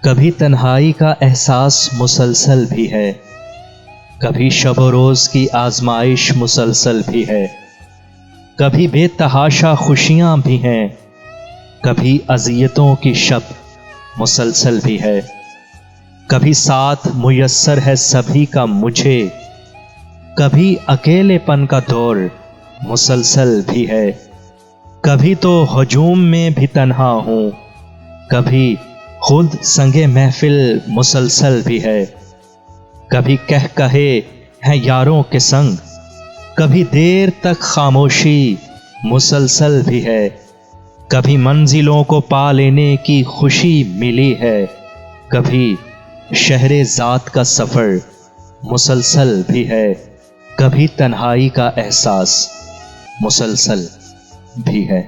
کبھی تنہائی کا احساس مسلسل بھی ہے، کبھی شب و روز کی آزمائش مسلسل بھی ہے، کبھی بے تحاشا خوشیاں بھی ہیں، کبھی اذیتوں کی شب مسلسل بھی ہے، کبھی ساتھ میسر ہے سبھی کا مجھے، کبھی اکیلے پن کا دور مسلسل بھی ہے، کبھی تو ہجوم میں بھی تنہا ہوں، کبھی خود سنگ محفل مسلسل بھی ہے، کبھی کہہ کہے ہیں یاروں کے سنگ، کبھی دیر تک خاموشی مسلسل بھی ہے، کبھی منزلوں کو پا لینے کی خوشی ملی ہے، کبھی شہر ذات کا سفر مسلسل بھی ہے، کبھی تنہائی کا احساس مسلسل بھی ہے۔